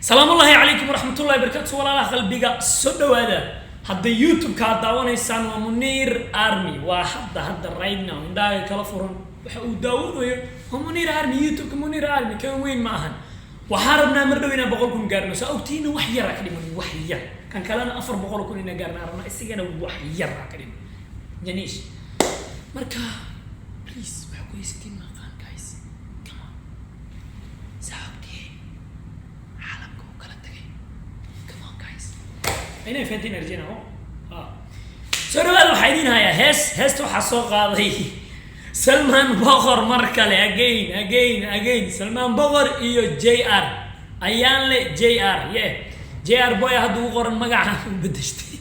سلام الله عليكم ورحمة الله وبركاته ولا قلبيga soo dhawaada hadda YouTube ka daawanaysaan waa Munir Army waa hadda right now indhaha kala furan waxa uu daawanayo Munir Army YouTube ka Munir Army kan weyn ma ahan waxa rabnaa mar dhawina 100,000 gaarno soo ogtiina wax yar ka dhiman wax yar kan kalena 400,000 ina gaarna rabnaa isigana wax yar ka dhiman janish marka please waxa ku istiin maqaan guys come on أنا فهمتين أرجعنا هو سؤال الوحيدين هيا هس تحصل قاضي سلمان بقر مركلة again سلمان بقر إيو JR أيان لي JR JR بوي هادو قرن مقع بدشتي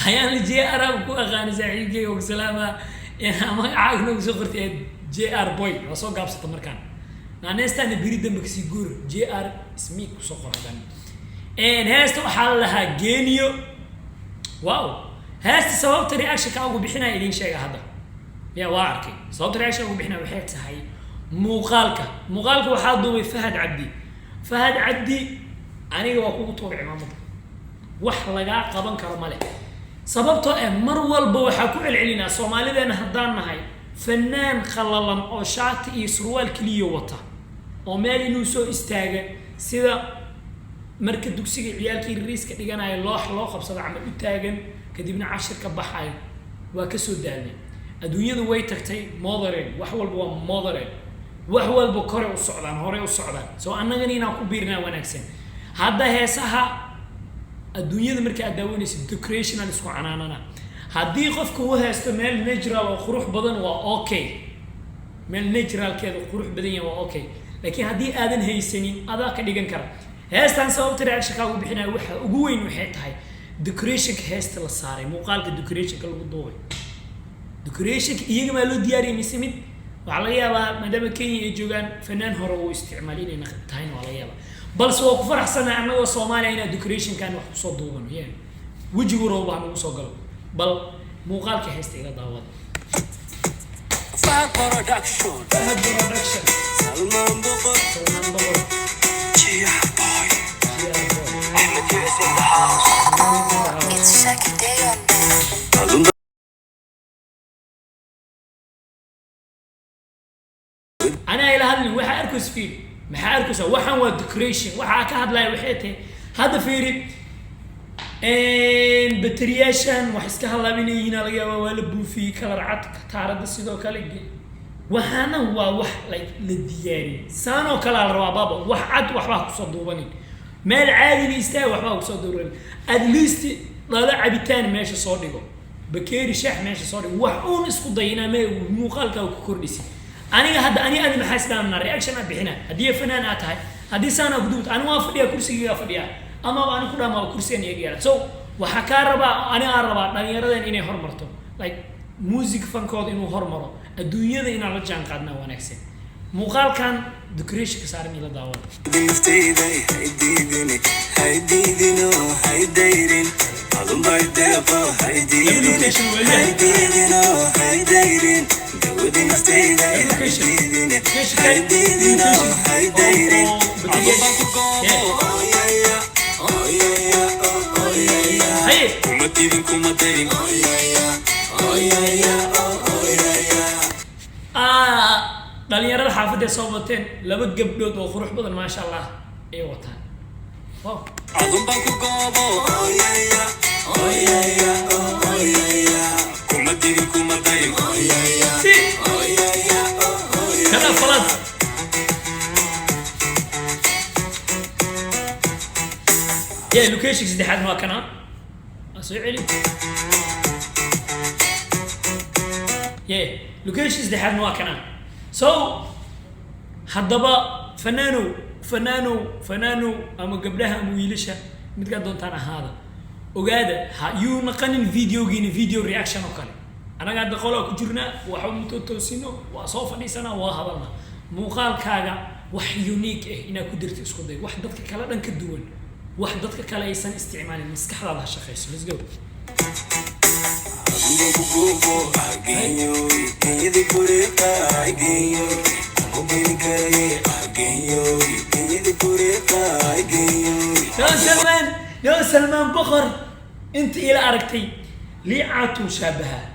أيان لي JR أبكو أغاني زعيقي وسلامة يعني مقع أغنو سوقرتي JR بوي وصو قابسة مركان نانيستاني بريدن بكسيقور JR اسميك وسوقر هداني هاستو حالها جينيو واو هاست سببت رياكشن كاغو بخينا إدين شيء هذا يا واركي سببت رياكشن كاغو بخينا وحيت هاي مقالك waxaa duubay Fahad Abdi aniga waa ku toogay maamulka wax laga qaban karo male sababtoo mar walba waxa ku celcelinaa Soomaalideena hadaan nahay fanaan khalalan oo shaati iyo surwaal kaliya wata oo meel inuu soo istaaga sida marka dugsiga ciyaalkii riiska dhiganay loo qabsado amal u taagan kadibna 10 ka baxay waa ka soo daalay adduunyadu way tagtay modern wax walba waa modern wax walba kore u socdaan hore u socdaan soo annagana inaan ku biirnaa wanaagsan hadda heesaha adduunyada marka aad daawanayso decorational isku canaanana haddii qofku uu haysto meel natural oo qurux badan waa okay meel natural keedu qurux badan yahay waa okay laakiin haddii aadan haysanin adaa ka dhigan kara heestan sababta reaction ka ugu bixinay waxa ugu weyn waxay tahay decoration ka heesta la saaray muuqaalka decoration ka lagu duubay decoration iyaga ma loo diyaariyay misimid waxa laga yaabaa maadaama Kenya ay joogan fanaan hore oo isticmaalin inay tahay waa laga yaabaa balse waa ku faraxsanahay anagoo Soomaaliya inay decoration kan wax ku soo duubano yeen wajigu rooba aan ugu soo galo bal muuqaalka heesta ila daawada Fahad production Salman Boqor It's second day on أنا إلى هذا الواحد أركز فيه محاركز وحن والديكوريشن وحن كهذا لا وحيته هذا فيري إن بترياشن وحس كهلا بيني هنا لقيا والبو في كلر عت تعرض السيدو كلجي وحنا هو وح للدياري سانو كلر بابا وحد وحبا صدوبني ما العادي يستوي وحبا صدورني أدليست لا عبيتان ماشي صادقه بكيري شح ماشي صادق وحون اسكو ضينا ما مقالك وكردسي أنا ما حاسبها من الرياكشن بحنا هدي فنانات هاي هدي سنة بدوت أنا وافديها كرسي وافديها أما أنا كلها ما كرسي أنا يجيها so وحكاربا أنا أربا أنا يردن إني هرمرتو like music فنكود إنه هرمرو الدنيا ده إن على جان قادنا ونكسر مقال كان دكريش كسر ميلا داول dhalinyarada xaafadda soo wateen laba gabdhood oo qurux badan ma sha Allah ay wataan wow adun baan ku goobo kuma dirin kuma dayin kana falad location saddexaad waa kana asoo celi location saddexaad waa kana so haddaba fanaano ama gabdhaha ama wiilasha mid ka doontaan ahaada ogaada yuu naqanin video reaction oo kale anaga hadda qolaa ku jirna waxa uu toosino waa soo fadhiisana waa hadalna muuqaalkaaga wax unique ah ina ku dirto isku day wax dadka kala dhan ka duwan wax dadka kale aysan isticmaalin maskaxdaada shaqeyso let's go يا سلمان بقر انت الى اركتي لي عاتو شابها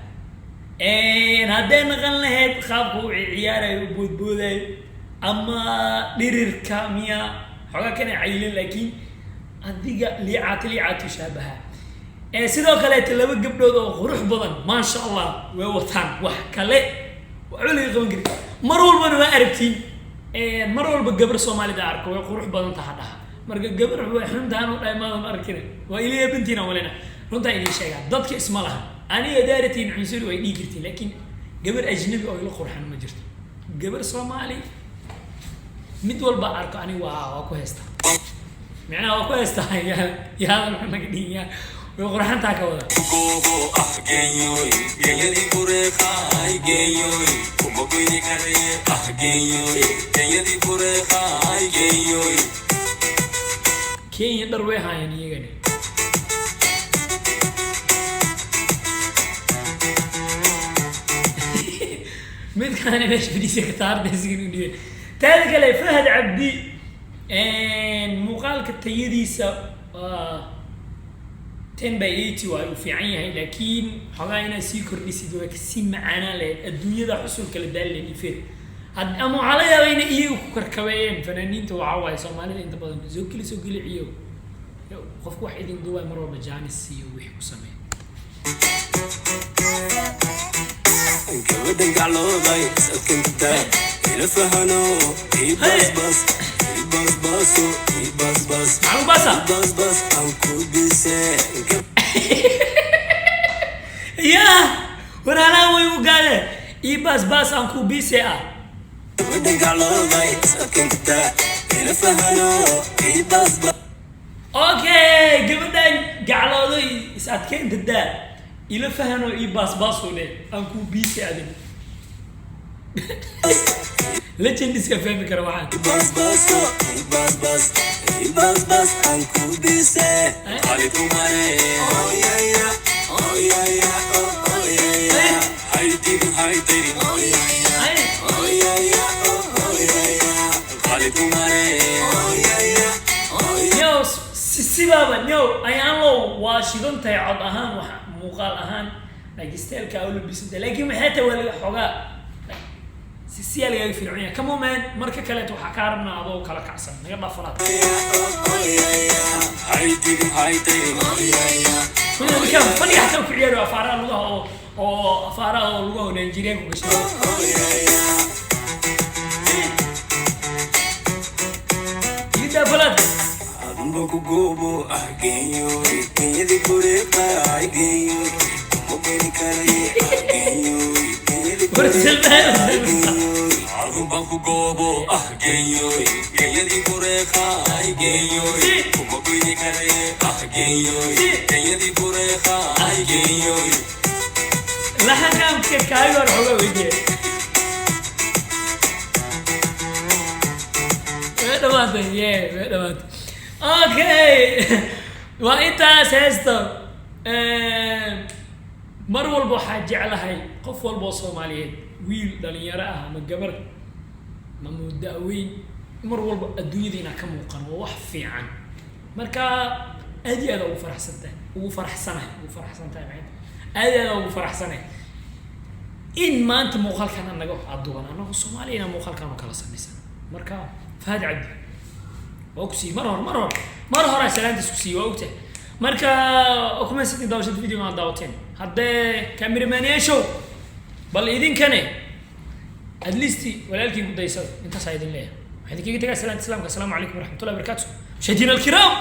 ان هدين غلهيد خابو عياري بودبوداي اما ديرير كاميا xogaa kana caylin laakiin adiga liicaatu shaabaha sidoo kale laba gabdhood oo qurux badan ma sha Allah way wataan wax kale wali qaban kari mar walba waa aragtiin mar walba gabar Soomaalida arko way qurux badan tahay marka gabar way xuntaan oo dhaymaad arkina waa ilaa bintina walena runta inay sheegaan dadka isma laha aniga daaratiin cunsuri way dhigirtiin laakiin gabar ajnabi oo ila qurxan ma jirto gabar Soomaali mid walba arko ani waa ku heesta macna waa ku heesta ya ma qadiya way qurxanta ka wada goobo geeyoy geeyadi bureeqa geeyoy kuma goyni kare geeyoy geeyadi bureeqa geeyoy Kenya dhar way hayaan iyagana mid kan meesh fadhiisa ka taardaysiin inuu تالك اللي فهد عبدي مقالك التيديسة 10 by 80 وفي عينها لكن حقاينا سيكر نسيدوك سيم معانا الدنيا ده حصول كلا دال اللي فيه أما عليا بين إيه وكركبين فنانين توعوا يا سومالي أنت بدن زوكلي عيو خفك واحد يندوا مرة بجاني السيو ويحكوا سمين كودن قالوا ضاي سكنت ده لفهنو بس بس بس بس بس بس معلو باسا بس بس أنكو بيسه يا ورانا ويقال بس أنكو بيسه ودن قالوا ضاي سكنت ده لفهنو بس بس اوكي قبل قالوا لي سكنت ده إلى فهنو بس ولا أنكو بيسه أدم ليش الناس كيف كروعات بس بس بس بس بس بس أنكو بيسه خالد عمري أو يا يا أو يا يا أو يا يا هاي تيري أو يا يا أو يا يا أو يا يا خالد عمري أو يا يا يو سبابا يو أيانو واشيدون تيعض أهان ومقال أهان لكن ستيل كأولو بيسنت لكن حتى ولا حقا سيال يا في العنية كمومن مركا كلت وحكارنا أضو كلا كعسن يلا فرات هاي تيري كنا بكم فني حتى في عيال وأفارا لغة أو أفارا لغة نيجيريا وكشنا يدا بلد Boko gobo agenyo kenyedi kureka agenyo mokeni kare agenyo kenyedi boko gobo agenyo kenyedi kureka agenyo mokeni kare agenyo kenyedi kureka agenyo لا حكام كايور هو وجه دوات يا دوات اوكي وانت سيستر مر والبو حاجه على هاي قف والبو صوماليين ويل دلينيرا ما قبر ما مداوين مر والبو الدنيا دينا كموقن وwax fiican marka aad ugu faraxsanahay aad ugu faraxsanahay in maanta muuqaalkan anaga aduwan anagu Soomaaliyeena muuqaalkan kala samaysan marka Fahad Cabdi وكسي مرة سلامت سكسي وقته مركا أكمل ستين داوشة فيديو مع داوتين هذا كاميرمان يشوف بل إذن كان أدليستي ولكن بدي يصير أنت سعيد الله هذه كي قلت لك السلام عليكم ورحمة الله وبركاته مشاهدينا الكرام